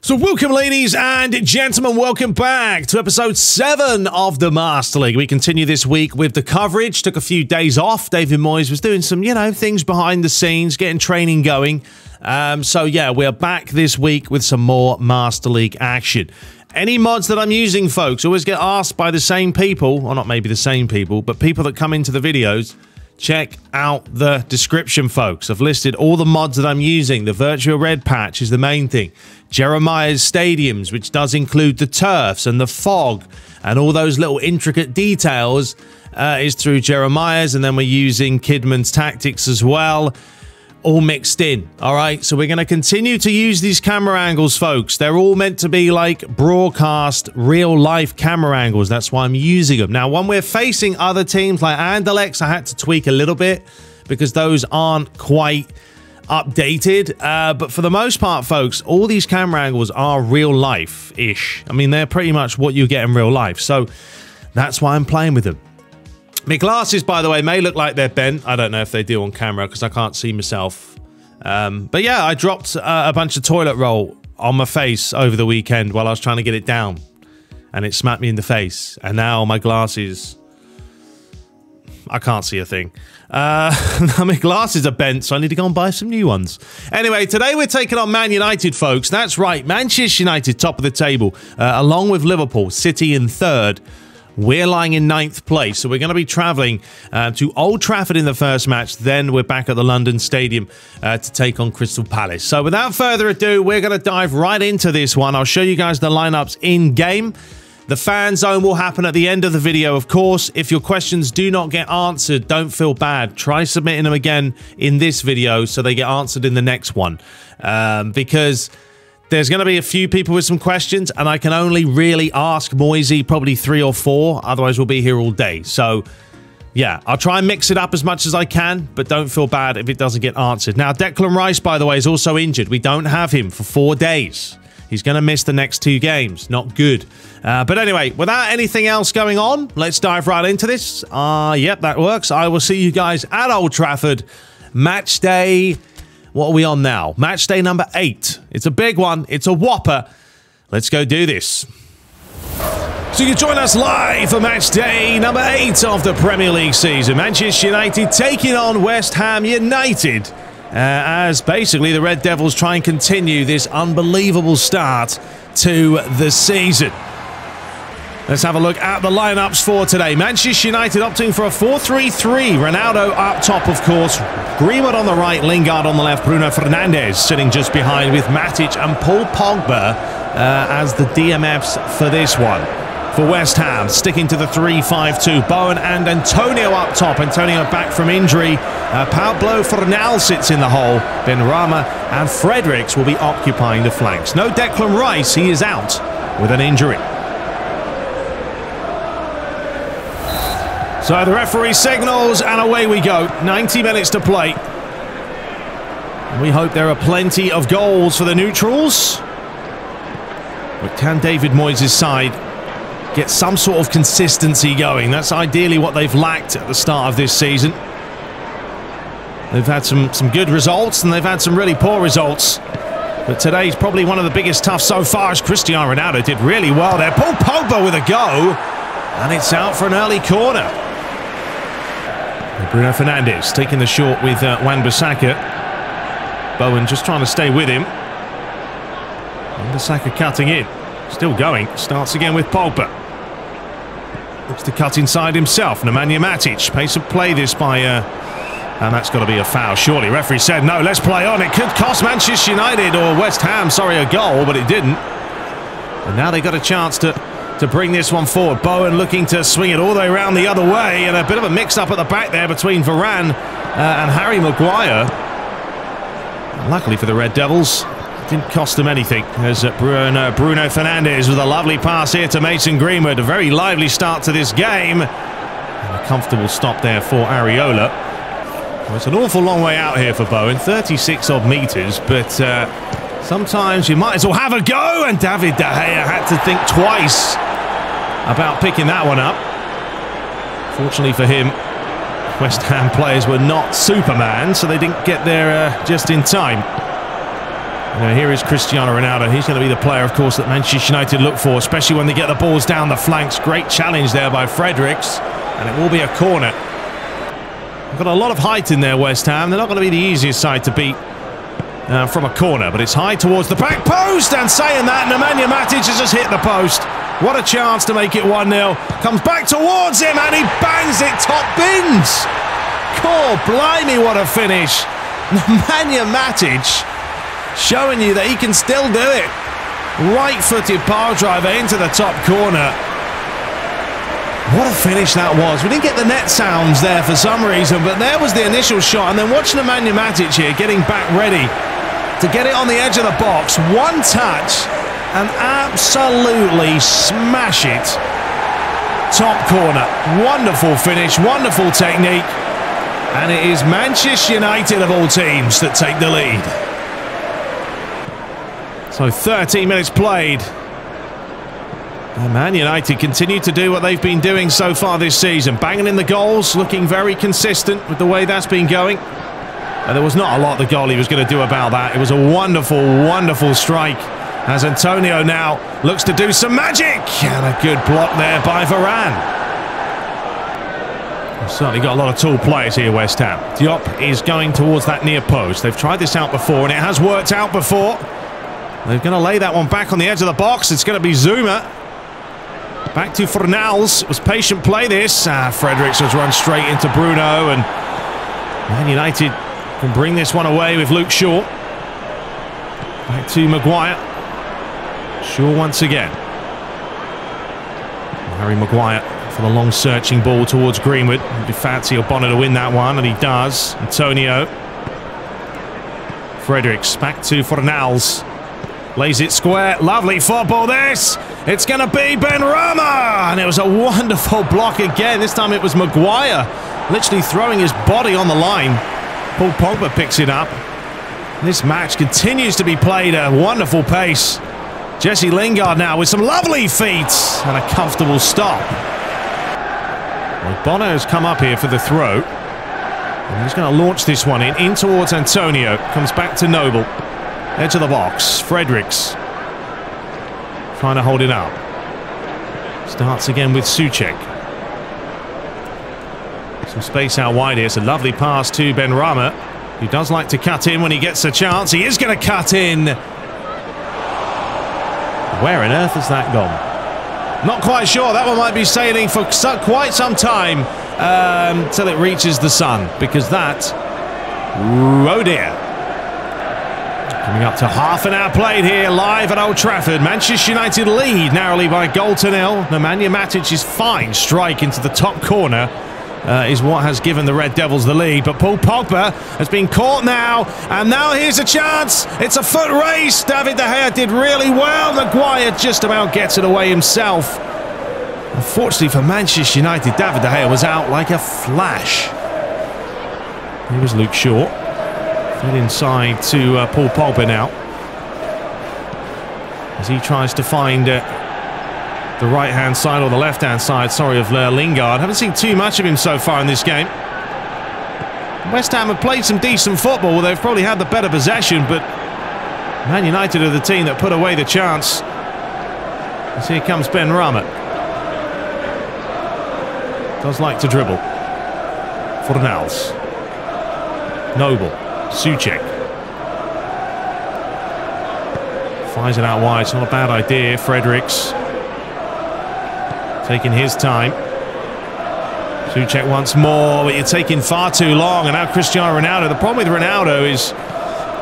So welcome, ladies and gentlemen, welcome back to episode 7 of the Master League. We continue this week with the coverage. Took a few days off. David Moyes was doing some, things behind the scenes, getting training going. So yeah, we're back this week with some more Master League action. Any mods that I'm using, folks, always get asked by the same people, or not maybe the same people, but people that come into the videos. Check out the description, folks. I've listed all the mods that I'm using. The VirtuaRed patch is the main thing. Jeremiah's stadiums, which does include the turfs and the fog and all those little intricate details, is through Jeremiah's. And then we're using Kidman's tactics as well, all mixed in. All right, so we're going to continue to use these camera angles, folks. They're all meant to be like broadcast, real-life camera angles. That's why I'm using them. Now, when we're facing other teams like Anderlecht, I had to tweak a little bit because those aren't quite updated. But for the most part, folks, all these camera angles are real-life-ish. I mean, they're pretty much what you get in real life. So that's why I'm playing with them. My glasses, by the way, may look like they're bent. I don't know if they do on camera because I can't see myself. But yeah, I dropped a bunch of toilet roll on my face over the weekend while I was trying to get it down. And it smacked me in the face. And now my glasses... I can't see a thing. My glasses are bent, so I need to go and buy some new ones. Anyway, today we're taking on Man United, folks. That's right, Manchester United, top of the table. Along with Liverpool, City in 3rd. We're lying in 9th place, so we're going to be travelling to Old Trafford in the first match. Then we're back at the London Stadium to take on Crystal Palace. So without further ado, we're going to dive right into this one. I'll show you guys the lineups in-game. The fan zone will happen at the end of the video, of course. If your questions do not get answered, don't feel bad. Try submitting them again in this video so they get answered in the next one. Because... there's going to be a few people with some questions, and I can only really ask Moisey probably 3 or 4. Otherwise, we'll be here all day. So, yeah, I'll try and mix it up as much as I can, but don't feel bad if it doesn't get answered. Now, Declan Rice, by the way, is also injured. We don't have him for 4 days. He's going to miss the next 2 games. Not good. But anyway, without anything else going on, let's dive right into this. Yep, that works. I will see you guys at Old Trafford. Match day... what are we on now? Match day number 8. It's a big one. It's a whopper. Let's go do this. So you can join us live for match day number 8 of the Premier League season. Manchester United taking on West Ham United. As basically the Red Devils try and continue this unbelievable start to the season. Let's have a look at the lineups for today. Manchester United opting for a 4-3-3. Ronaldo up top, of course. Greenwood on the right, Lingard on the left. Bruno Fernandes sitting just behind with Matic and Paul Pogba as the DMFs for this one. For West Ham, sticking to the 3-5-2. Bowen and Antonio up top. Antonio back from injury. Pablo Fornal sits in the hole. Benrahma and Fredericks will be occupying the flanks. No Declan Rice, he is out with an injury. So the referee signals, and away we go. 90 minutes to play. We hope there are plenty of goals for the neutrals. But can David Moyes' side get some sort of consistency going? That's ideally what they've lacked at the start of this season. They've had some good results, and they've had some really poor results. But today's probably one of the biggest toughs so far, as Cristiano Ronaldo did really well there. Paul Pogba with a go, and it's out for an early corner. Bruno Fernandes taking the short with Wan-Bissaka. Bowen just trying to stay with him. Wan-Bissaka cutting in. Still going. Starts again with Pogba. Looks to cut inside himself. Nemanja Matic. Pace of play this by... and that's got to be a foul, surely. Referee said, no, let's play on. It could cost Manchester United or West Ham, sorry, a goal, but it didn't. And now they got a chance to bring this one forward. Bowen looking to swing it all the way around the other way, and a bit of a mix-up at the back there between Varane and Harry Maguire. Luckily for the Red Devils, it didn't cost them anything. There's Bruno Fernandes with a lovely pass here to Mason Greenwood. A very lively start to this game. And a comfortable stop there for Areola. Well, it's an awful long way out here for Bowen, 36 odd metres, but sometimes you might as well have a go, and David De Gea had to think twice about picking that one up. Fortunately for him, West Ham players were not Superman, so they didn't get there just in time. Now here is Cristiano Ronaldo. He's going to be the player, of course, that Manchester United look for, especially when they get the balls down the flanks. Great challenge there by Fredericks, and it will be a corner. They've got a lot of height in there, West Ham. They're not going to be the easiest side to beat from a corner, but it's high towards the back post, and saying that, Nemanja Matic has just hit the post. What a chance to make it 1-0. Comes back towards him, and he bangs it top bins. Oh, blimey, what a finish. Nemanja Matic showing you that he can still do it. Right-footed power driver into the top corner. What a finish that was. We didn't get the net sounds there for some reason, but there was the initial shot, and then watching Nemanja Matic here getting back ready to get it on the edge of the box. One touch and absolutely smash it. Top corner. Wonderful finish, wonderful technique. And it is Manchester United of all teams that take the lead. So 13 minutes played. And Man United continue to do what they've been doing so far this season. Banging in the goals, looking very consistent with the way that's been going. There was not a lot the goalie was going to do about that. It was a wonderful, wonderful strike. As Antonio now looks to do some magic. And a good block there by Varane. We've certainly got a lot of tall players here, West Ham. Diop is going towards that near post. They've tried this out before, and it has worked out before. They're going to lay that one back on the edge of the box. It's going to be Zuma. Back to Fornals. It was patient play this. Fredericks has run straight into Bruno, and Man United can bring this one away with Luke Shaw. Back to Maguire. Shaw once again. Harry Maguire for the long searching ball towards Greenwood. It'd be fancy Obama to win that one, and he does. Antonio. Fredericks back to Fornals. Lays it square. Lovely football this. It's going to be Benrahma. And it was a wonderful block again. This time it was Maguire literally throwing his body on the line. Paul Pogba picks it up. This match continues to be played at a wonderful pace. Jesse Lingard now with some lovely feet and a comfortable stop. Well, Bono has come up here for the throw. And he's going to launch this one in towards Antonio. Comes back to Noble. Edge of the box. Fredericks trying to hold it up. Starts again with Souček. Some space out wide here. It's a lovely pass to Benrahma, who does like to cut in when he gets a chance. He is going to cut in. Where on earth has that gone? Not quite sure. That one might be sailing for quite some time till it reaches the sun, because that... oh dear. Coming up to half an hour played here live at Old Trafford. Manchester United lead narrowly by 1-0. Nemanja Matic's fine strike into the top corner is what has given the Red Devils the lead. But Paul Pogba has been caught now. And now here's a chance. It's a foot race. David De Gea did really well. Maguire just about gets it away himself. Unfortunately for Manchester United, David De Gea was out like a flash. Here was Luke Shaw. Fed inside to Paul Pogba now, as he tries to find the right-hand side or the left-hand side, sorry, of Lingard. Haven't seen too much of him so far in this game. West Ham have played some decent football. They've probably had the better possession, but Man United are the team that put away the chance. As here comes Benrahma. Does like to dribble. Fornals. Noble. Souček. Fires it out wide. It's not a bad idea. Fredericks taking his time. Souček once more, but you're taking far too long. And now Cristiano Ronaldo. The problem with Ronaldo is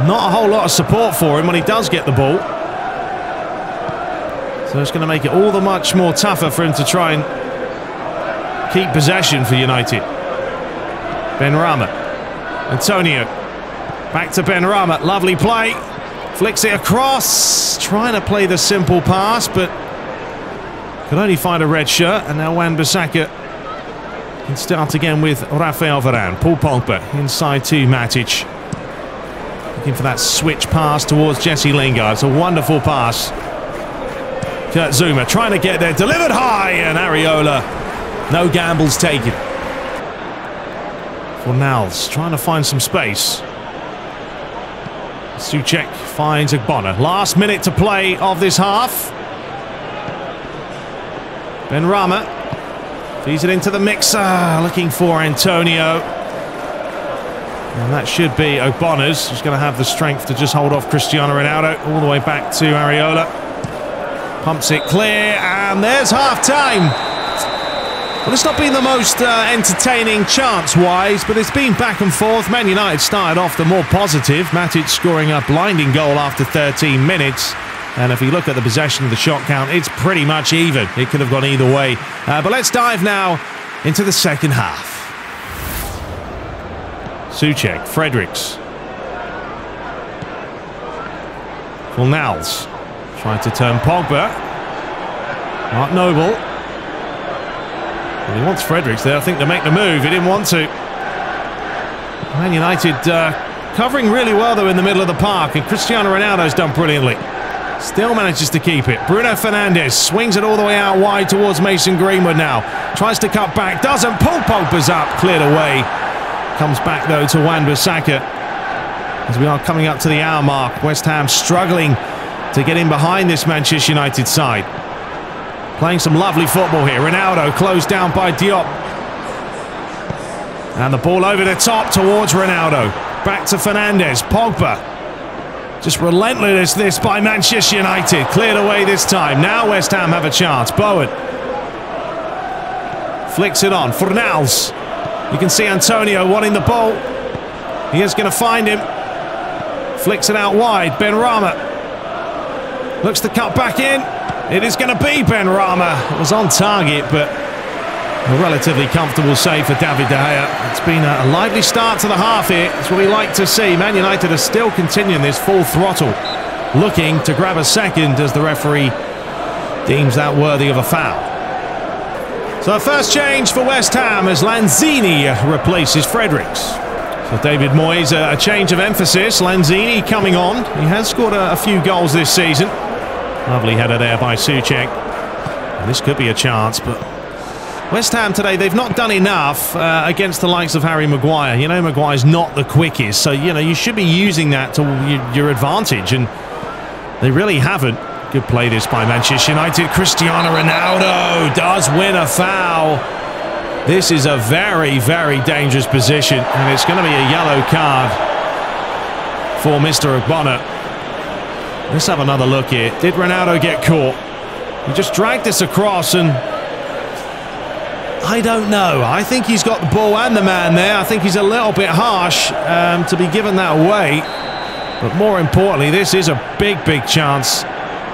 not a whole lot of support for him when he does get the ball. So it's going to make it all the much more tougher for him to try and keep possession for United. Benrahma. Antonio. Back to Benrahma. Lovely play. Flicks it across. Trying to play the simple pass, but could only find a red shirt. And now Wan-Bissaka can start again with Rafael Varane. Paul Pogba inside to Matic. Looking for that switch pass towards Jesse Lingard. It's a wonderful pass. Kurt Zuma trying to get there. Delivered high, and Areola. No gambles taken. Fornals trying to find some space. Souček finds Ogbonna. Last minute to play of this half. Benrahma feeds it into the mixer, looking for Antonio. And that should be Ogbonna's, who's going to have the strength to just hold off Cristiano Ronaldo all the way back to Areola. Pumps it clear, and there's half-time. Well, it's not been the most entertaining chance-wise, but it's been back and forth. Man United started off the more positive. Matic scoring a blinding goal after 13 minutes. And if you look at the possession of the shot count, it's pretty much even. It could have gone either way. But let's dive now into the second half. Souček, Fredericks. Fornals trying to turn Pogba. Mark Noble. Well, he wants Fredericks there, I think, to make the move. He didn't want to. Man United covering really well, though, in the middle of the park. And Cristiano Ronaldo's done brilliantly. Still manages to keep it. Bruno Fernandes swings it all the way out wide towards Mason Greenwood now. Tries to cut back. Doesn't. Paul Pogba's up. Cleared away. Comes back, though, to Wan-Bissaka. As we are coming up to the hour mark. West Ham struggling to get in behind this Manchester United side. Playing some lovely football here. Ronaldo closed down by Diop. And the ball over the top towards Ronaldo. Back to Fernandes. Pogba. Just relentless this by Manchester United. Cleared away this time. Now West Ham have a chance. Bowen. Flicks it on. Fornals. You can see Antonio wanting the ball. He is going to find him. Flicks it out wide. Benrahma. Looks to cut back in. It is going to be Benrahma. It was on target, but a relatively comfortable save for David De Gea. It's been a lively start to the half here. That's what we like to see. Man United are still continuing this full throttle, looking to grab a second as the referee deems that worthy of a foul. So first change for West Ham as Lanzini replaces Fredericks. So David Moyes, a change of emphasis. Lanzini coming on. He has scored a few goals this season. Lovely header there by Souček. And this could be a chance, but West Ham today, they've not done enough against the likes of Harry Maguire. You know, Maguire's not the quickest, so, you know, you should be using that to your advantage, and they really haven't. Good play this by Manchester United. Cristiano Ronaldo does win a foul. This is a very, very dangerous position, and it's going to be a yellow card for Mr. Ogbonna. Let's have another look here. Did Ronaldo get caught? He just dragged this across, and I don't know. I think he's got the ball and the man there. I think he's a little bit harsh to be given that away. But more importantly, this is a big, big chance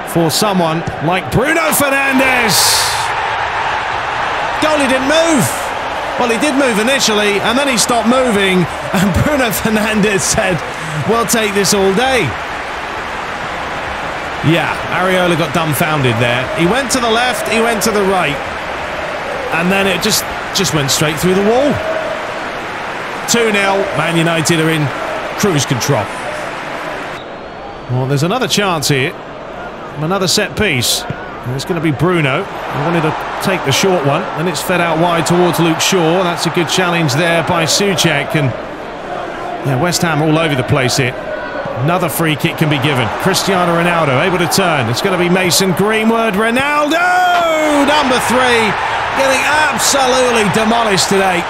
for someone like Bruno Fernandes. Goalie didn't move. Well, he did move initially, and then he stopped moving, and Bruno Fernandes said, "We'll take this all day." Yeah, Areola got dumbfounded there. He went to the left, he went to the right, and then it just went straight through the wall. 2-0, Man United are in cruise control. Well, there's another chance here. Another set piece. And it's going to be Bruno. He wanted to take the short one, and it's fed out wide towards Luke Shaw. That's a good challenge there by Souček, and yeah, West Ham all over the place here. Another free kick can be given. Cristiano Ronaldo able to turn. It's going to be Mason Greenwood. Ronaldo, number 3, getting absolutely demolished today.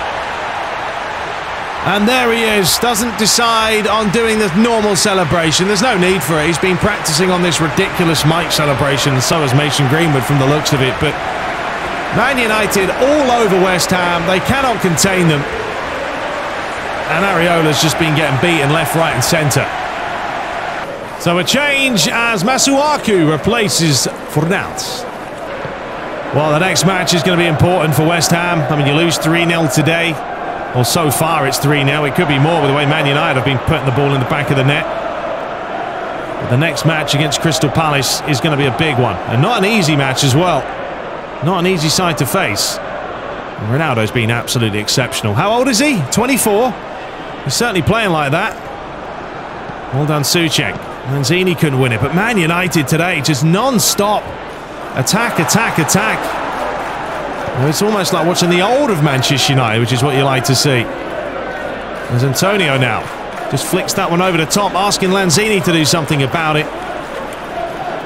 And there he is. Doesn't decide on doing the normal celebration. There's no need for it. He's been practicing on this ridiculous mic celebration, and so has Mason Greenwood from the looks of it. But Man United all over West Ham. They cannot contain them. And Areola's just been getting beaten left, right and centre. So a change as Masuaku replaces Fornals. Well, the next match is going to be important for West Ham. I mean, you lose 3-0 today. Well, so far it's 3-0. It could be more with the way Man United have been putting the ball in the back of the net. But the next match against Crystal Palace is going to be a big one. And not an easy match as well. Not an easy side to face. And Ronaldo's been absolutely exceptional. How old is he? 24? He's certainly playing like that. Well done, Souček. Lanzini couldn't win it, but Man United today just non-stop attack, attack, attack. Well, it's almost like watching the old of Manchester United, which is what you like to see. There's Antonio now. Just flicks that one over the top, asking Lanzini to do something about it.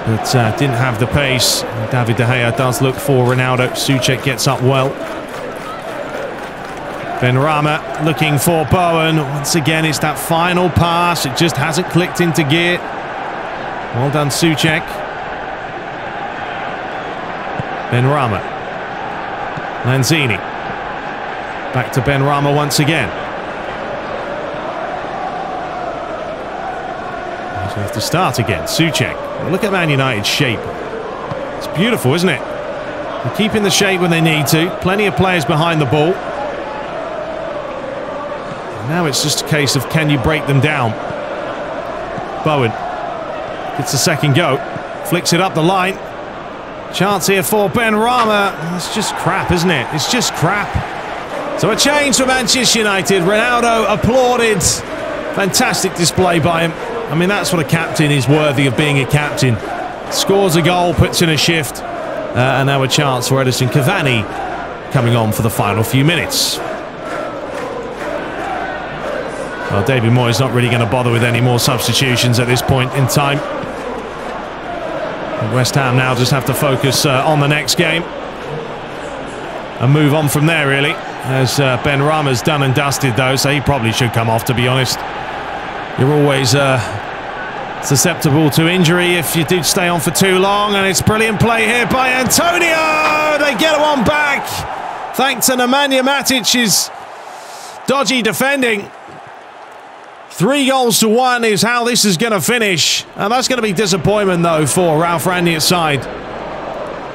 But didn't have the pace. David De Gea does look for Ronaldo. Souček gets up well. Benrahma looking for Bowen. Once again, it's that final pass. It just hasn't clicked into gear. Well done, Souček. Benrahma. Lanzini. Back to Benrahma once again. So we have to start again. Souček. Look at Man United's shape. It's beautiful, isn't it? They're keeping the shape when they need to. Plenty of players behind the ball. Now it's just a case of can you break them down. Bowen gets the second go. Flicks it up the line. Chance here for Benrahma. It's just crap, isn't it? It's just crap. So a change for Manchester United. Ronaldo applauded. Fantastic display by him. I mean, that's what a captain is worthy of being a captain. Scores a goal, puts in a shift. And now a chance for Edison Cavani coming on for the final few minutes. Well, David Moyes not really going to bother with any more substitutions at this point in time. West Ham now just have to focus on the next game. And move on from there, really. As Benrahma's done and dusted, though, so he probably should come off, to be honest. You're always susceptible to injury if you do stay on for too long, and it's brilliant play here by Antonio! They get one back! Thanks to Nemanja Matic's dodgy defending. 3-1 is how this is going to finish. And that's going to be disappointment, though, for Ralph Rangnick's side.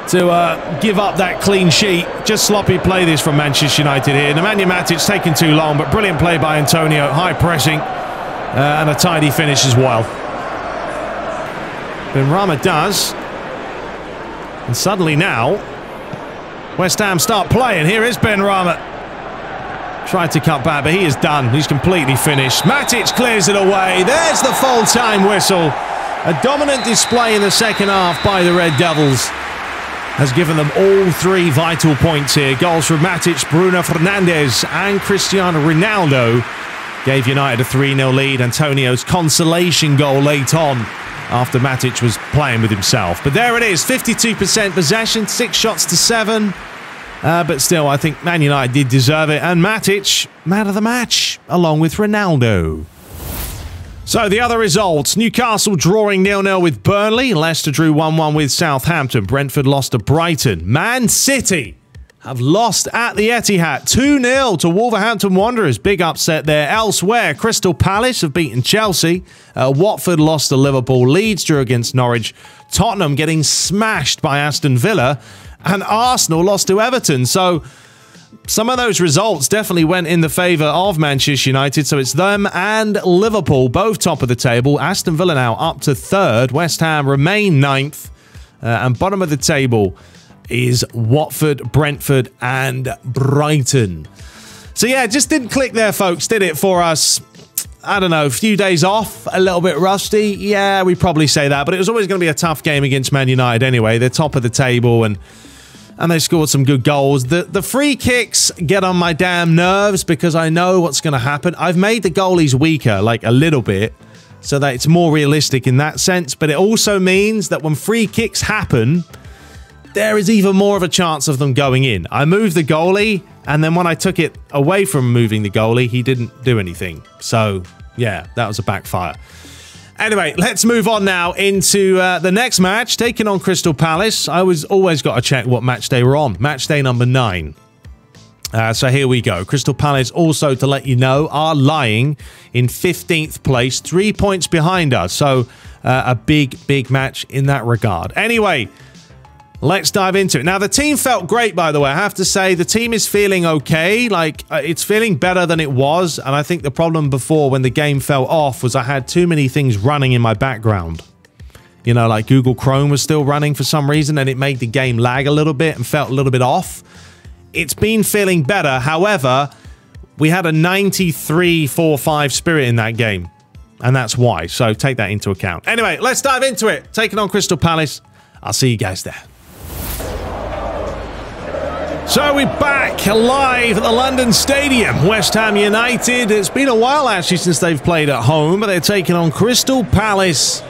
To give up that clean sheet. Just sloppy play this from Manchester United here. Nemanja Matic taking too long, but brilliant play by Antonio. High pressing. And a tidy finish as well. Benrahma does. And suddenly now, West Ham start playing. Here is Benrahma. Tried to cut back, but he is done. He's completely finished. Matic clears it away. There's the full-time whistle. A dominant display in the second half by the Red Devils has given them all 3 vital points here. Goals from Matic, Bruno Fernandes and Cristiano Ronaldo gave United a 3-0 lead. Antonio's consolation goal late on after Matic was playing with himself. But there it is, 52% possession, 6 shots to 7. But still, I think Man United did deserve it. And Matic, man of the match, along with Ronaldo. So the other results, Newcastle drawing 0-0 with Burnley. Leicester drew 1-1 with Southampton. Brentford lost to Brighton. Man City have lost at the Etihad 2-0 to Wolverhampton Wanderers. Big upset there. Elsewhere, Crystal Palace have beaten Chelsea. Watford lost to Liverpool. Leeds drew against Norwich. Tottenham getting smashed by Aston Villa. And Arsenal lost to Everton. So some of those results definitely went in the favour of Manchester United. So it's them and Liverpool, both top of the table. Aston Villa now up to 3rd. West Ham remain 9th. And bottom of the table is Watford, Brentford and Brighton. So yeah, it just didn't click there, folks, did it, for us? I don't know, a few days off, a little bit rusty. Yeah, we'd probably say that. But it was always going to be a tough game against Man United anyway. They're top of the table and they scored some good goals. The free kicks get on my damn nerves because I know what's going to happen. I've made the goalies weaker, like a little bit, so that it's more realistic in that sense. But it also means that when free kicks happen, there is even more of a chance of them going in. I moved the goalie, and then when I took it away from moving the goalie, he didn't do anything. So, yeah, that was a backfire. Anyway, let's move on now into the next match, taking on Crystal Palace. I always got to check what match day we're on. Match day number 9. So here we go. Crystal Palace, also to let you know, are lying in 15th place, 3 points behind us. So a big match in that regard. Anyway, let's dive into it. Now, the team felt great, by the way. I have to say, the team is feeling okay. Like, it's feeling better than it was. And I think the problem before, when the game fell off, was I had too many things running in my background. You know, like Google Chrome was still running for some reason, and it made the game lag a little bit and felt a little bit off. It's been feeling better. However, we had a 93-4-5 spirit in that game. And that's why. So take that into account. Anyway, let's dive into it. Taking on Crystal Palace. I'll see you guys there. So we're back live at the London Stadium. West Ham United. It's been a while actually since they've played at home, but they're taking on Crystal Palace,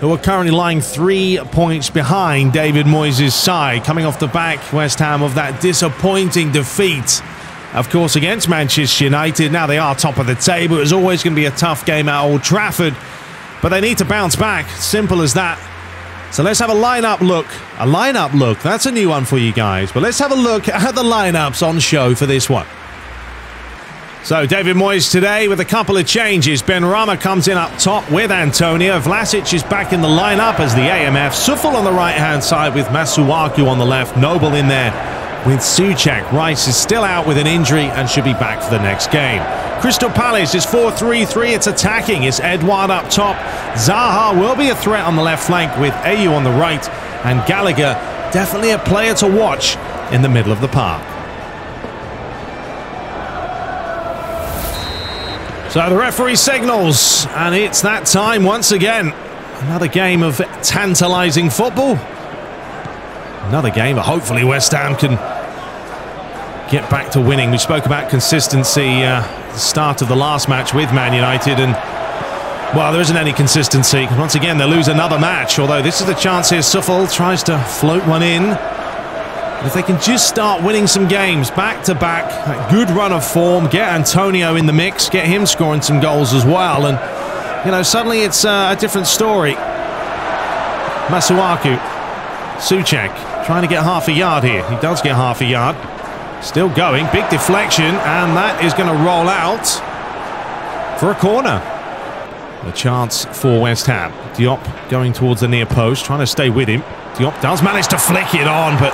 who are currently lying 3 points behind David Moyes' side, coming off the back, West Ham, of that disappointing defeat, of course, against Manchester United. Now they are top of the table. It's always going to be a tough game at Old Trafford, but they need to bounce back. Simple as that. So let's have a lineup look. A lineup look. That's a new one for you guys. But let's have a look at the lineups on show for this one. So David Moyes today with a couple of changes. Benrahma comes in up top with Antonio. Vlasic is back in the lineup as the AMF. Sufal on the right-hand side with Masuaku on the left. Noble in there with Souček. Rice is still out with an injury and should be back for the next game. Crystal Palace is 4-3-3. It's attacking. It's Edouard up top. Zaha will be a threat on the left flank with Ayew on the right. And Gallagher, definitely a player to watch in the middle of the park. So the referee signals, and it's that time once again. Another game of tantalising football. Another game, but hopefully West Ham can get back to winning. We spoke about consistency at the start of the last match with Man United, and well, there isn't any consistency. Once again, they lose another match, although this is the chance here. Sufal tries to float one in. But if they can just start winning some games back to back, a good run of form, get Antonio in the mix, get him scoring some goals as well, and you know, suddenly it's a different story. Masuaku, Souček trying to get half a yard here. He does get half a yard. Still going. Big deflection, and that is going to roll out for a corner. The chance for West Ham. Diop going towards the near post, trying to stay with him. Diop does manage to flick it on, but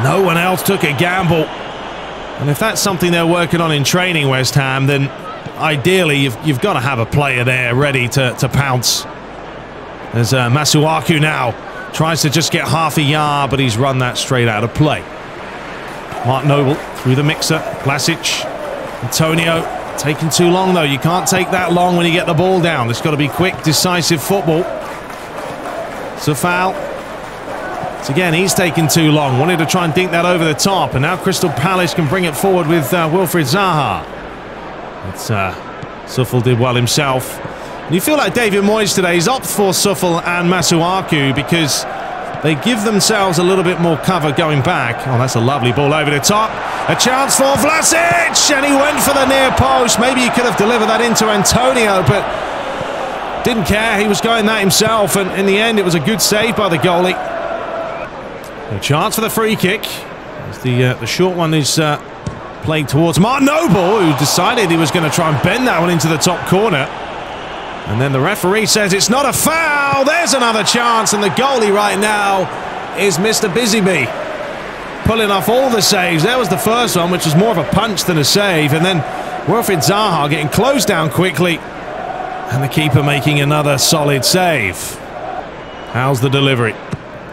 no one else took a gamble. And if that's something they're working on in training, West Ham, then ideally you've got to have a player there ready to pounce. There's Masuaku now. Tries to just get half a yard, but he's run that straight out of play. Mark Noble through the mixer. Vlasic. Antonio taking too long, though. You can't take that long when you get the ball down. It's got to be quick, decisive football. Sufal. So again, he's taking too long. Wanted to try and dink that over the top, and now Crystal Palace can bring it forward with Wilfried Zaha. Sufal did well himself. And you feel like David Moyes today is up for Sufal and Masuaku because they give themselves a little bit more cover going back. Oh, that's a lovely ball over the top. A chance for Vlasic, and he went for the near post. Maybe he could have delivered that into Antonio, but didn't care. He was going that himself, and in the end, it was a good save by the goalie. A chance for the free kick. As the short one is played towards Mark Noble, who decided he was going to try and bend that one into the top corner. And then the referee says it's not a foul. There's another chance, and the goalie right now is Mr. Busybee, pulling off all the saves. There was the first one, which was more of a punch than a save, and then Wilfried Zaha getting closed down quickly, and the keeper making another solid save. How's the delivery?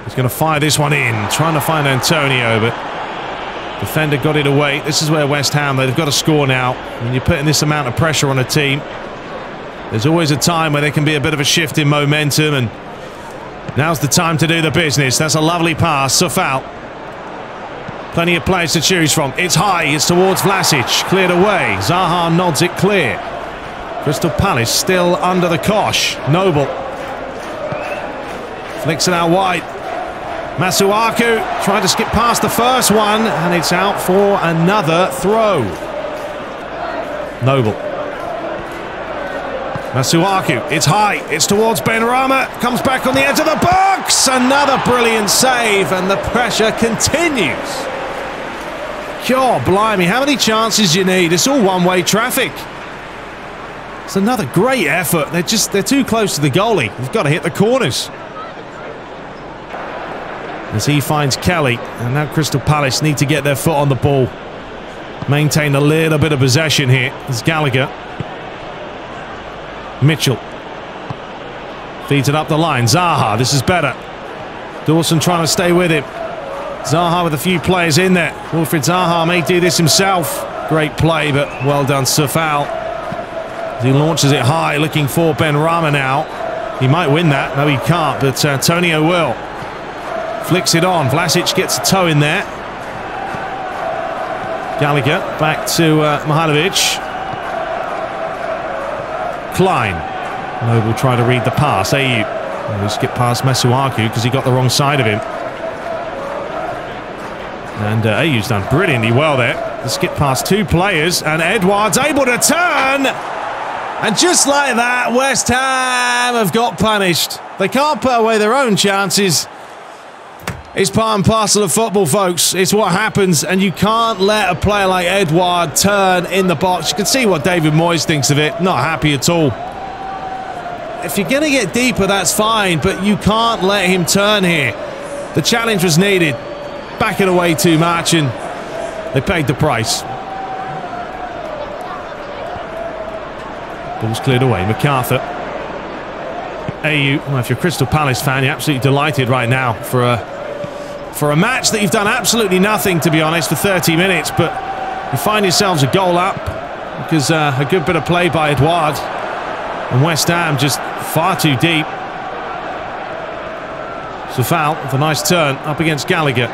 He's going to fire this one in, trying to find Antonio, but defender got it away. This is where West Ham, they've got to score now. When you're putting this amount of pressure on a team, there's always a time where there can be a bit of a shift in momentum, and now's the time to do the business. That's a lovely pass. Sufal. Plenty of players to choose from. It's high. It's towards Vlasic. Cleared away. Zaha nods it clear. Crystal Palace still under the cosh. Noble. Flicks it out wide. Masuaku tried to skip past the first one, and it's out for another throw. Noble. Masuaku, it's high, it's towards Benrahma, comes back on the edge of the box, another brilliant save, and the pressure continues. God blimey, how many chances do you need? It's all one-way traffic. It's another great effort. They're too close to the goalie. They've got to hit the corners. As he finds Kelly, and now Crystal Palace need to get their foot on the ball. Maintain a little bit of possession here. It's Gallagher. Mitchell feeds it up the line. Zaha, this is better. Dawson trying to stay with him. Zaha with a few players in there. Wilfried Zaha may do this himself. Great play, but well done, Sufal. He launches it high, looking for Benrahma now. He might win that. No, he can't, but Antonio will. Flicks it on. Vlasic gets a toe in there. Gallagher back to Mihailovic. Klein. Noble trying to read the pass. Ayew. We skip past Masuaku because he got the wrong side of him. And Ayew's done brilliantly well there. The skip past two players, and Edouard's able to turn. And just like that, West Ham have got punished. They can't put away their own chances. It's part and parcel of football, folks. It's what happens, and you can't let a player like Edouard turn in the box. You can see what David Moyes thinks of it. Not happy at all. If you're going to get deeper, that's fine, but you can't let him turn here. The challenge was needed. Back it away too much, and they paid the price. Ball's cleared away. MacArthur. Ayew. Well, if you're a Crystal Palace fan, you're absolutely delighted right now for a match that you've done absolutely nothing, to be honest, for 30 minutes, but you find yourselves a goal up because a good bit of play by Edouard, and West Ham just far too deep. So foul with a nice turn up against Gallagher.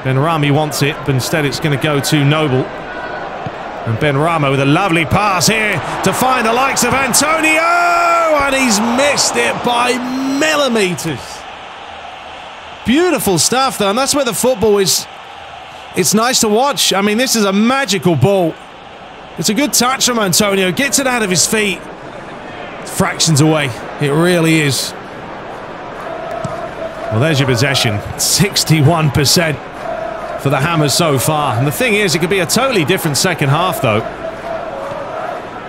Benrahma wants it, but instead it's going to go to Noble. And Benrahma with a lovely pass here to find the likes of Antonio, and he's missed it by millimetres. Beautiful stuff, though, and that's where the football is. It's nice to watch. I mean, this is a magical ball. It's a good touch from Antonio. Gets it out of his feet. It's fractions away. It really is. Well, there's your possession. 61% for the Hammers so far. And the thing is, it could be a totally different second half, though.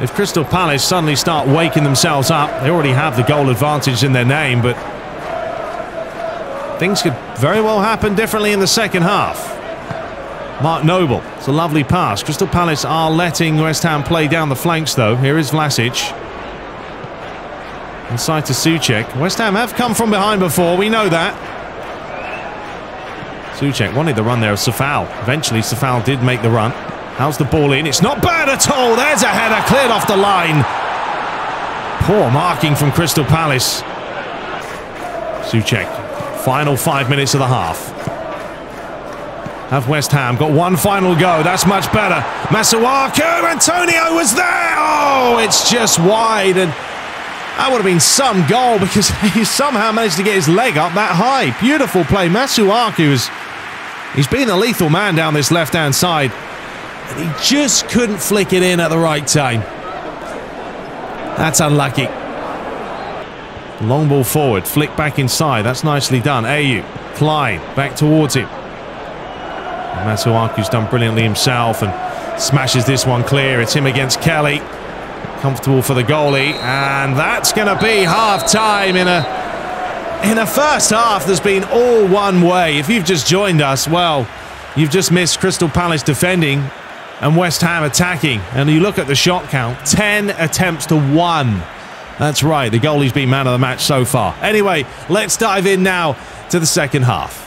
If Crystal Palace suddenly start waking themselves up, they already have the goal advantage in their name, but things could very well happen differently in the second half. Mark Noble. It's a lovely pass. Crystal Palace are letting West Ham play down the flanks, though. Here is Vlasic. Inside to Souček. West Ham have come from behind before. We know that. Souček wanted the run there of Safal. Eventually, Safal did make the run. How's the ball in? It's not bad at all. There's a header cleared off the line. Poor marking from Crystal Palace. Souček. Final 5 minutes of the half. Have West Ham got one final go? That's much better. Masuaku, Antonio was there. Oh, it's just wide, and that would have been some goal because he somehow managed to get his leg up that high. Beautiful play. Masuaku he's been a lethal man down this left-hand side, and he just couldn't flick it in at the right time. That's unlucky. Long ball forward, flick back inside. That's nicely done. Ayew, Klein, back towards him. Masuaku's done brilliantly himself and smashes this one clear. It's him against Kelly. Comfortable for the goalie, and that's going to be half-time in a first half that's been all one way. If you've just joined us, well, you've just missed Crystal Palace defending and West Ham attacking. And you look at the shot count, 10 attempts to 1. That's right, the goalie's been man of the match so far. Anyway, let's dive in now to the second half.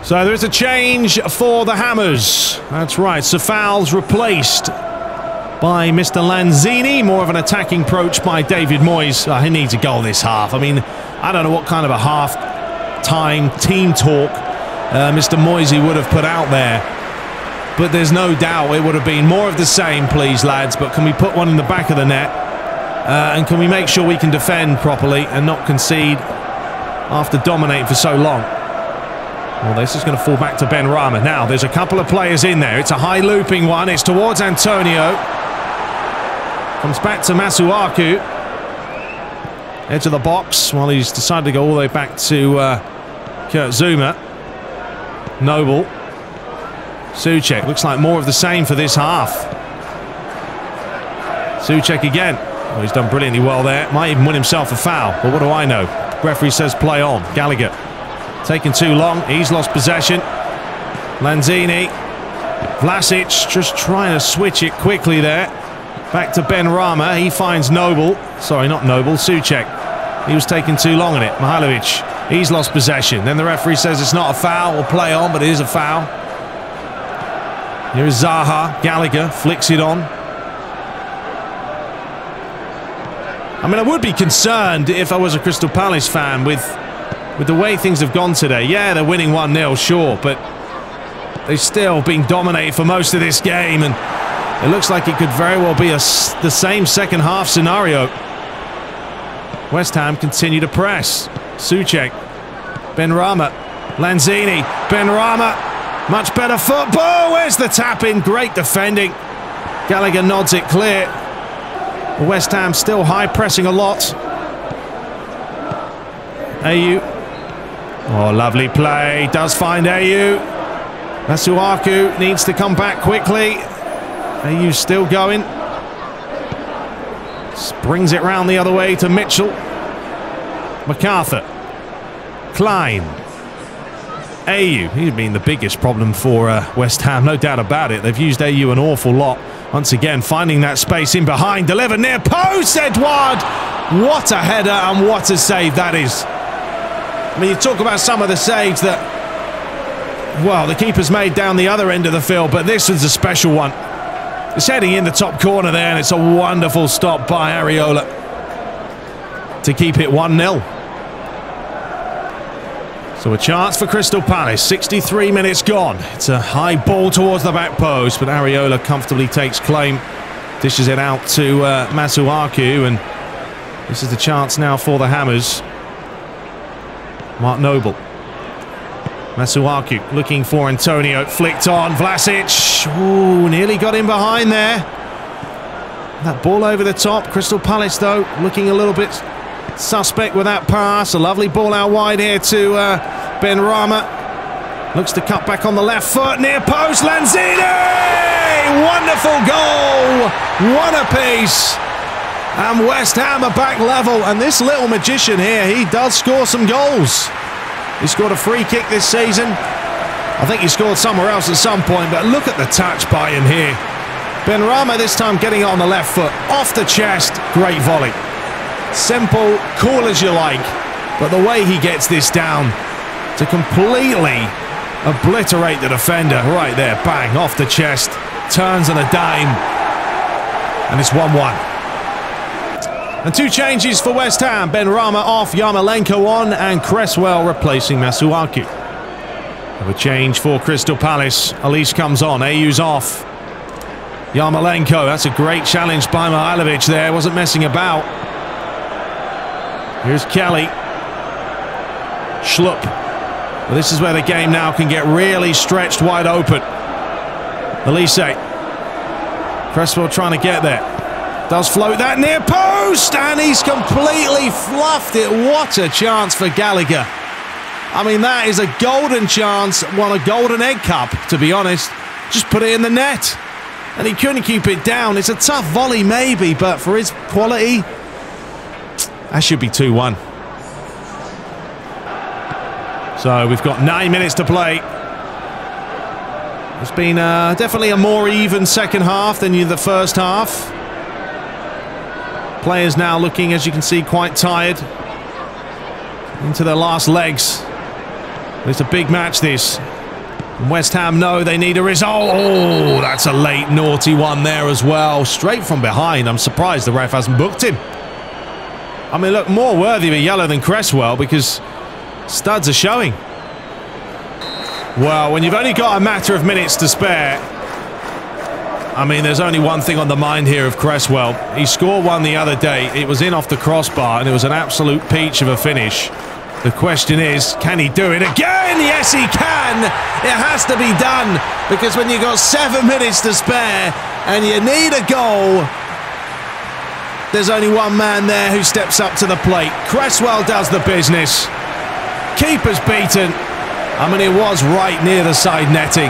So there is a change for the Hammers. That's right, Safal's replaced by Mr. Lanzini. More of an attacking approach by David Moyes. He needs a goal this half. I mean, I don't know what kind of a half-time team talk Mr. Moyes would have put out there, but there's no doubt it would have been more of the same, please, lads. But can we put one in the back of the net? And can we make sure we can defend properly and not concede after dominating for so long? Well, this is going to fall back to Benrahma. Now, there's a couple of players in there. It's a high looping one. It's towards Antonio. Comes back to Masuaku. Edge of the box while he's decided to go all the way back to Kurt Zouma. Noble. Souček. Looks like more of the same for this half. Souček again. Well, he's done brilliantly well there. Might even win himself a foul, but what do I know? Referee says play on. Gallagher. Taking too long. He's lost possession. Lanzini. Vlasic just trying to switch it quickly there. Back to Benrahma. He finds Noble. Sorry, not Noble. Souček. He was taking too long on it. Mihailovic. He's lost possession. Then the referee says it's not a foul. We'll play on, but it is a foul. Here is Zaha. Gallagher flicks it on. I mean, I would be concerned if I was a Crystal Palace fan with the way things have gone today. Yeah, they're winning 1-0, sure, but they've still been dominated for most of this game, and it looks like it could very well be the same second half scenario. West Ham continue to press. Souček, Benrahma, Lanzini, Benrahma, much better football. Where's the tap in? Great defending. Gallagher nods it clear. West Ham still high pressing a lot. Ayew. Oh, lovely play. Does find Ayew. Masuaku needs to come back quickly. Ayew still going. Brings it round the other way to Mitchell. MacArthur. Klein. Ayew. He's been the biggest problem for West Ham, no doubt about it. They've used Ayew an awful lot. Once again, finding that space in behind. Delivered near post, Edouard! What a header and what a save that is. I mean, you talk about some of the saves that, well, the keeper's made down the other end of the field, but this was a special one. It's heading in the top corner there, and it's a wonderful stop by Areola to keep it 1-0. So a chance for Crystal Palace, 63 minutes gone. It's a high ball towards the back post, but Areola comfortably takes claim, dishes it out to Masuaku, and this is the chance now for the Hammers. Mark Noble. Masuaku looking for Antonio, flicked on, Vlasic, ooh, nearly got in behind there. That ball over the top, Crystal Palace though, looking a little bit suspect with that pass. A lovely ball out wide here to Benrahma. Looks to cut back on the left foot, near post, Lanzini! Wonderful goal! One apiece! And West Ham are back level, and this little magician here, he does score some goals. He scored a free kick this season. I think he scored somewhere else at some point, but look at the touch by him here. Benrahma this time getting it on the left foot, off the chest, great volley. Simple, cool as you like, but the way he gets this down to completely obliterate the defender, right there, bang, off the chest, turns on a dime, and it's 1-1. And two changes for West Ham. Benrahma off, Yarmolenko on, and Cresswell replacing Masuaku. Have a change for Crystal Palace. Elise comes on, Ayew's off. Yarmolenko, that's a great challenge by Mihailovic there, wasn't messing about. Here's Kelly. Schlupp. Well, this is where the game now can get really stretched wide open. Elise. Cresswell trying to get there. Does float that near post, and he's completely fluffed it. What a chance for Gallagher. I mean, that is a golden chance, won a golden egg cup, to be honest. Just put it in the net, and he couldn't keep it down. It's a tough volley, maybe, but for his quality, that should be 2-1. So we've got 9 minutes to play. It's been definitely a more even second half than the first half. Players now looking, as you can see, quite tired. Into their last legs. It's a big match, this. And West Ham know they need a result. Oh, that's a late naughty one there as well. Straight from behind. I'm surprised the ref hasn't booked him. I mean, look, more worthy of a yellow than Cresswell because studs are showing. Well, when you've only got a matter of minutes to spare, I mean, there's only one thing on the mind here of Cresswell. He scored one the other day. It was in off the crossbar, and it was an absolute peach of a finish. The question is, can he do it again? Yes, he can! It has to be done, because when you've got 7 minutes to spare, and you need a goal, there's only one man there who steps up to the plate. Cresswell does the business. Keeper's beaten. I mean, it was right near the side netting.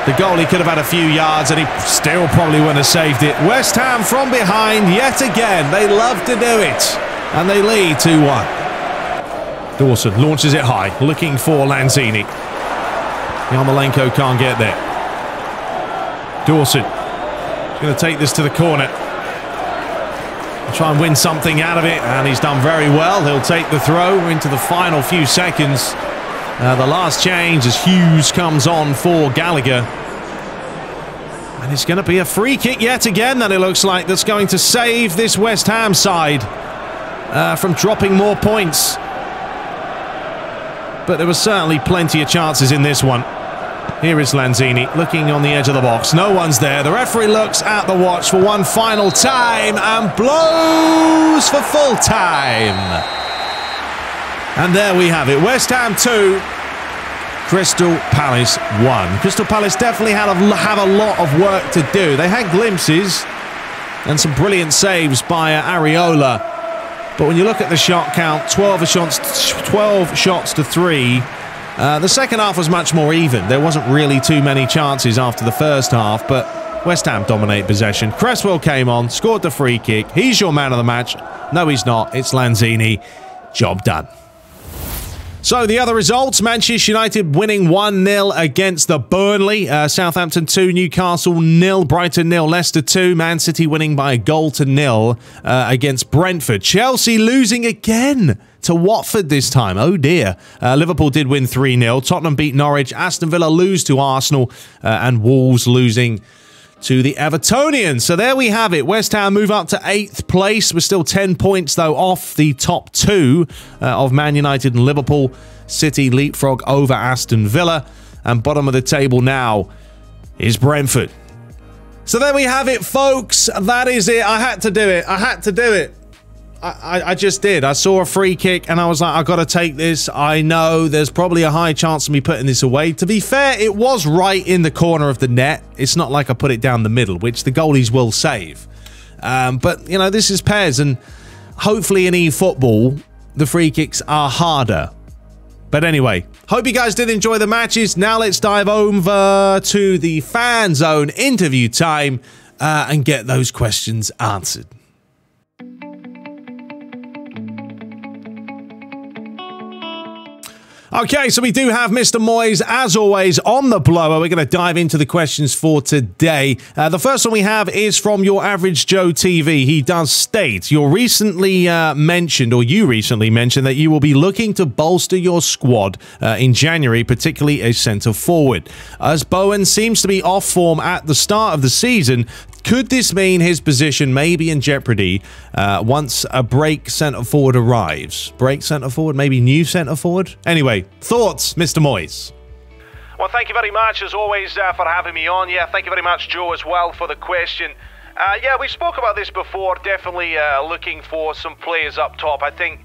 The goalie could have had a few yards and he still probably wouldn't have saved it. West Ham from behind yet again. They love to do it. And they lead 2-1. Dawson launches it high, looking for Lanzini. Yarmolenko can't get there. Dawson is going to take this to the corner. Try and win something out of it, and he's done very well. He'll take the throw into the final few seconds. The last change as Hughes comes on for Gallagher. And it's going to be a free kick yet again, that it looks like, that's going to save this West Ham side from dropping more points. But there were certainly plenty of chances in this one. Here is Lanzini looking on the edge of the box. No one's there. The referee looks at the watch for one final time and blows for full time. And there we have it. West Ham 2, Crystal Palace 1. Crystal Palace definitely have a lot of work to do. They had glimpses and some brilliant saves by Areola. But when you look at the shot count, 12 shots to 3. The second half was much more even. There wasn't really too many chances after the first half, but West Ham dominate possession. Cresswell came on, scored the free kick. He's your man of the match. No, he's not. It's Lanzini. Job done. So the other results, Manchester United winning 1-0 against the Burnley. Southampton 2, Newcastle 0, Brighton 0, Leicester 2. Man City winning by 1-0 against Brentford. Chelsea losing again to Watford this time. Oh dear. Liverpool did win 3-0. Tottenham beat Norwich. Aston Villa lose to Arsenal. And Wolves losing to the Evertonians. So there we have it. West Ham move up to 8th place. We're still 10 points, though, off the top 2 of Man United and Liverpool. City leapfrog over Aston Villa. And bottom of the table now is Brentford. So there we have it, folks. That is it. I had to do it. I had to do it. I just did. I saw a free kick and I was like, I've got to take this. I know there's probably a high chance of me putting this away. To be fair, it was right in the corner of the net. It's not like I put it down the middle, which the goalies will save. But, you know, this is PES, and hopefully in eFootball, the free kicks are harder. But anyway, hope you guys did enjoy the matches. Now let's dive over to the Fanzone interview time and get those questions answered. Okay, so we do have Mr. Moyes, as always, on the blower. We're going to dive into the questions for today. The first one we have is from Your Average Joe TV. He does state, you recently mentioned that you will be looking to bolster your squad in January, particularly a centre-forward. As Bowen seems to be off form at the start of the season, could this mean his position may be in jeopardy once a break centre-forward arrives? Break centre-forward? Maybe new centre-forward? Anyway, thoughts, Mr. Moyes? Well, thank you very much, as always, for having me on. Yeah, thank you very much, Joe, as well, for the question. Yeah, we spoke about this before. Definitely looking for some players up top. I think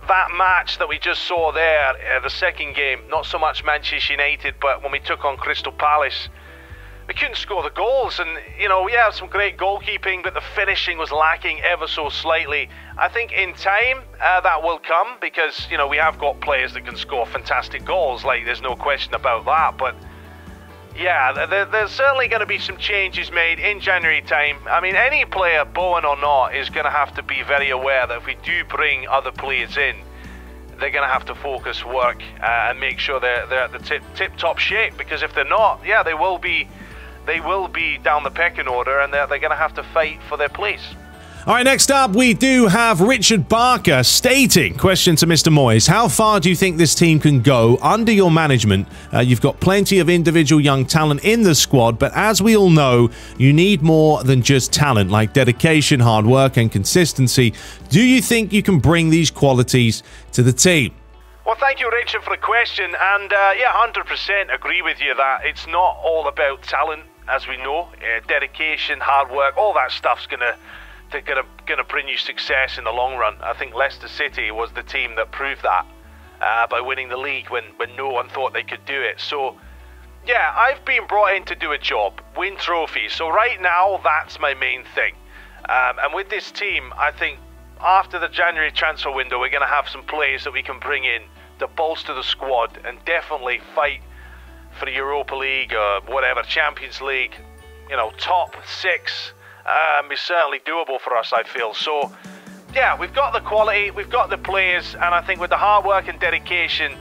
that match that we just saw there, the second game, not so much Manchester United, but when we took on Crystal Palace, we couldn't score the goals, and, you know, we have some great goalkeeping, but the finishing was lacking ever so slightly. I think in time that will come, because, you know, we have got players that can score fantastic goals, like, there's no question about that. But yeah, there's certainly going to be some changes made in January time. I mean, any player, Bowen or not, is going to have to be very aware that if we do bring other players in, they're going to have to focus work and make sure they're at the tip-top shape, because if they're not, yeah, they will be down the pecking order, and they're going to have to fight for their place. All right, next up, we do have Richard Barker stating, question to Mr. Moyes, how far do you think this team can go under your management? You've got plenty of individual young talent in the squad, but as we all know, you need more than just talent, like dedication, hard work, and consistency. Do you think you can bring these qualities to the team? Well, thank you, Richard, for the question, and yeah, 100% agree with you that it's not all about talent, as we know. Dedication, hard work, all that stuff's gonna bring you success in the long run. I think Leicester City was the team that proved that by winning the league when no one thought they could do it. So yeah, I've been brought in to do a job, win trophies. So right now, that's my main thing. And with this team, I think after the January transfer window, we're going to have some players that we can bring in to bolster the squad and definitely fight for the Europa League or whatever, Champions League. You know, top 6 is certainly doable for us, I feel. So yeah, we've got the quality, we've got the players, and I think with the hard work and dedication,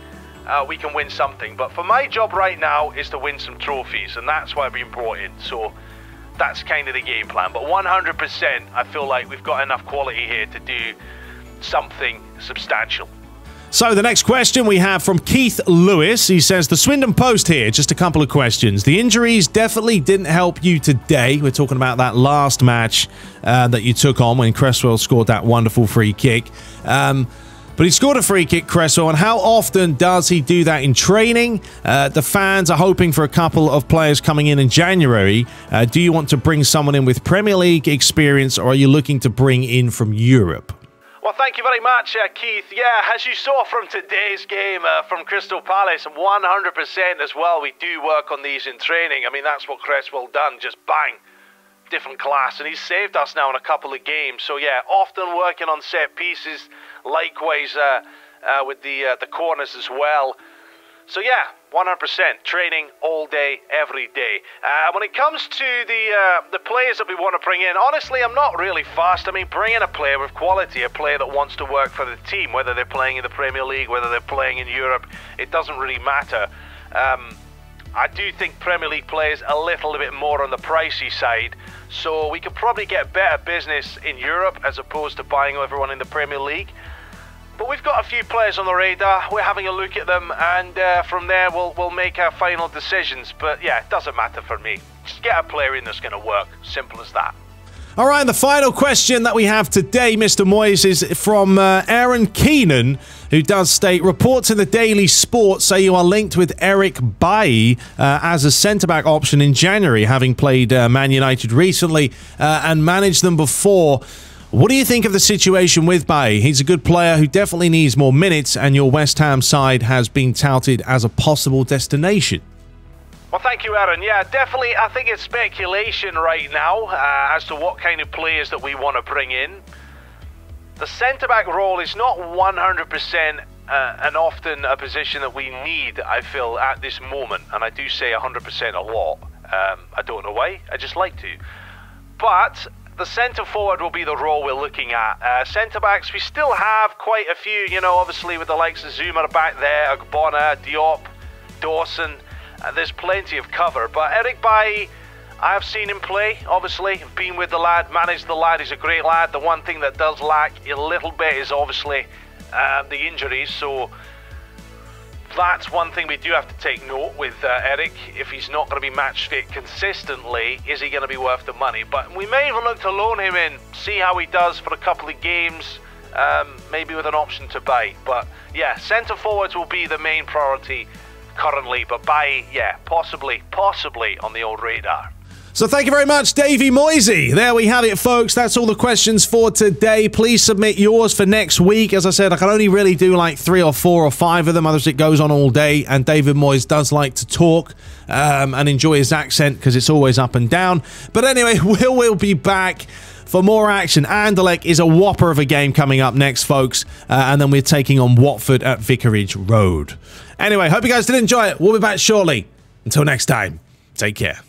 we can win something. But for my job right now is to win some trophies, and that's why I've been brought in. So that's kind of the game plan. But 100%, I feel like we've got enough quality here to do something substantial. So the next question we have from Keith Lewis. He says, the Swindon Post here, just a couple of questions. The injuries definitely didn't help you today. We're talking about that last match that you took on when Cresswell scored that wonderful free kick. But he scored a free kick, Cresswell, and how often does he do that in training? The fans are hoping for a couple of players coming in January. Do you want to bring someone in with Premier League experience, or are you looking to bring in from Europe? Well, thank you very much, Keith. Yeah, as you saw from today's game from Crystal Palace, 100% as well, we do work on these in training. I mean, that's what Cresswell done, just bang, different class. And he's saved us now in a couple of games. So, yeah, often working on set pieces, likewise with the corners as well. So, yeah, 100% training all day, every day. When it comes to the players that we want to bring in, honestly, I'm not really fast. I mean, bring in a player with quality, a player that wants to work for the team, whether they're playing in the Premier League, whether they're playing in Europe, it doesn't really matter. I do think Premier League players a little bit more on the pricey side, so we could probably get better business in Europe as opposed to buying everyone in the Premier League. But we've got a few players on the radar. We're having a look at them, and from there we'll make our final decisions. But yeah, it doesn't matter for me. Just get a player in that's going to work. Simple as that. All right, and the final question that we have today, Mr. Moyes, is from Aaron Keenan, who does state, reports in the Daily Sport say you are linked with Eric Bailly as a centre-back option in January, having played Man United recently and managed them before. What do you think of the situation with Bailly? He's a good player who definitely needs more minutes, and your West Ham side has been touted as a possible destination. Well, thank you, Aaron. Yeah, definitely, I think it's speculation right now as to what kind of players that we want to bring in. The centre-back role is not 100% and often a position that we need, I feel, at this moment. And I do say 100% a lot. I don't know why, I just like to. But the centre-forward will be the role we're looking at. Centre-backs, we still have quite a few, you know, obviously with the likes of Zuma back there, Agbona, Diop, Dawson. There's plenty of cover. But Eric Bailly, I've seen him play, obviously. I've been with the lad, managed the lad. He's a great lad. The one thing that does lack a little bit is obviously the injuries. So that's one thing we do have to take note with Eric. If he's not going to be match fit consistently, is he going to be worth the money? But we may even look to loan him in, see how he does for a couple of games, maybe with an option to buy. But yeah, centre forwards will be the main priority currently, but Bailly, yeah, possibly on the old radar. So thank you very much, Davey Moisey. There we have it, folks. That's all the questions for today. Please submit yours for next week. As I said, I can only really do like 3 or 4 or 5 of them, otherwise it goes on all day. And David Moyes does like to talk and enjoy his accent because it's always up and down. But anyway, we'll be back for more action. Anderlecht is a whopper of a game coming up next, folks. And then we're taking on Watford at Vicarage Road. Anyway, hope you guys did enjoy it. We'll be back shortly. Until next time, take care.